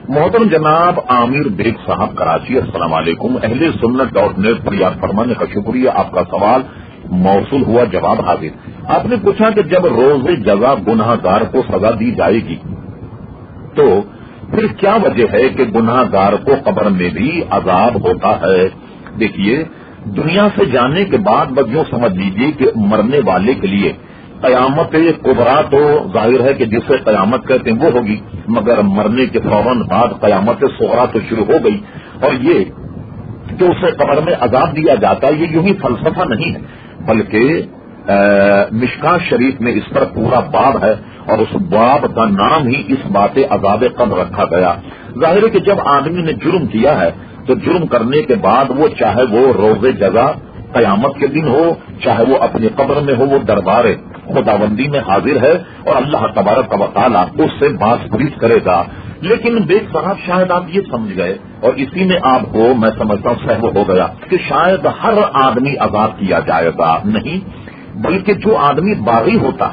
محترم جناب عامر بیگ صاحب کراچی، السلام علیکم۔ اہل سنت .net پر یاد فرمانے کا شکریہ، آپ کا سوال موصول ہوا، جواب حاضر۔ آپ نے پوچھا کہ جب روز جزا گناہ گار کو سزا دی جائے گی تو پھر کیا وجہ ہے کہ گناہ گار کو قبر میں بھی عذاب ہوتا ہے؟ دیکھیے، دنیا سے جانے کے بعد بس یوں سمجھ لیجیے کہ مرنے والے کے لیے قیامت کبریٰ تو ظاہر ہے کہ جسے قیامت کہتے ہیں وہ ہوگی، مگر مرنے کے فوراً بعد قیامت صغریٰ تو شروع ہو گئی۔ اور یہ کہ اسے قبر میں عذاب دیا جاتا ہے، یہ یوں ہی فلسفہ نہیں ہے، بلکہ مشکاۃ شریف میں اس پر پورا باب ہے، اور اس باب کا نام ہی اس بات عذاب قبر رکھا گیا۔ ظاہر ہے کہ جب آدمی نے جرم کیا ہے تو جرم کرنے کے بعد وہ چاہے وہ روز جزا قیامت کے دن ہو، چاہے وہ اپنی قبر میں ہو، وہ دربار خداوندی میں حاضر ہے اور اللہ تبارک و تعالیٰ اس سے باز پرس کرے گا۔ لیکن بیگ صاحب شاید آپ یہ سمجھ گئے، اور اسی میں آپ کو میں سمجھتا ہوں سہو ہو گیا کہ شاید ہر آدمی عذاب کیا جائے گا۔ نہیں، بلکہ جو آدمی باغی ہوتا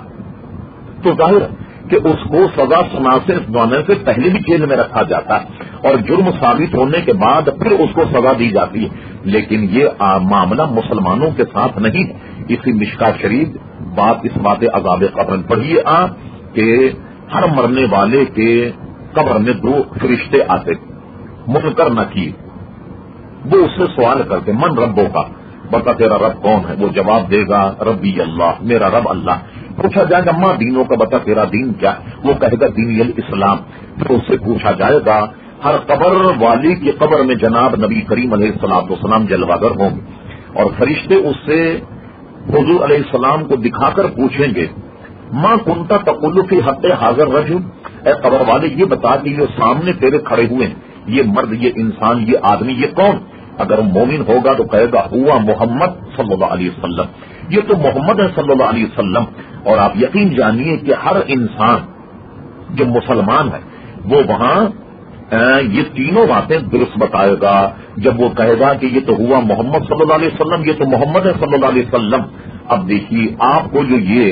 تو ظاہر ہے کہ اس کو سزا سنانے سے پہلے بھی جیل میں رکھا جاتا ہے، اور جرم ثابت ہونے کے بعد پھر اس کو سزا دی جاتی ہے۔ لیکن یہ معاملہ مسلمانوں کے ساتھ نہیں ہے۔ اسی مشکاۃ شریف اس بات عذاب قبر پڑھیے آپ کہ ہر مرنے والے کے قبر میں دو فرشتے آتے، منکر نکیر، وہ اس سے سوال کرتے، من ربوں کا، بتا تیرا رب کون ہے؟ وہ جواب دے گا ربی اللہ، میرا رب اللہ۔ پوچھا جائے گا ماں دینوں کا، بتا تیرا دین کیا؟ وہ کہے گا دین الاسلام۔ پھر اس سے پوچھا جائے گا ہر قبر والی کی قبر میں جناب نبی کریم علیہ الصلوۃ والسلام جلوہ گر ہوں گے، اور فرشتے اس سے حضور علیہ السلام کو دکھا کر پوچھیں گے ماں کنتا تقول فی حق حاضر رجل، اے قبر والے یہ بتا کہ یہ سامنے تیرے کھڑے ہوئے ہیں، یہ مرد، یہ انسان، یہ آدمی، یہ کون؟ اگر مومن ہوگا تو کہے گا ہوا محمد صلی اللہ علیہ وسلم، یہ تو محمد ہے صلی اللہ علیہ وسلم۔ اور آپ یقین جانیے کہ ہر انسان جو مسلمان ہے وہ وہاں یہ تینوں باتیں درست بتائے گا۔ جب وہ کہے گا کہ یہ تو ہوا محمد صلی اللہ علیہ وسلم، یہ تو محمد ہے صلی اللہ علیہ وسلم۔ اب دیکھیے آپ کو جو یہ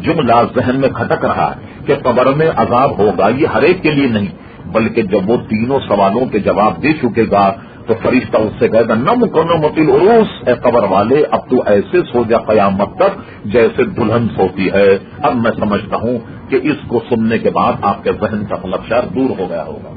جملہ ذہن میں کھٹک رہا ہے کہ قبر میں عذاب ہوگا، یہ ہر ایک کے لیے نہیں، بلکہ جب وہ تینوں سوالوں کے جواب دے چکے گا تو فرشتہ اس سے کہے گا نہ مکنو متل عروس، اے قبر والے اب تو ایسے سو جا قیامت تک جیسے دلہن سوتی ہے۔ اب میں سمجھتا ہوں کہ اس کو سننے کے بعد آپ کے ذہن کا خلفشار دور ہو گیا ہوگا۔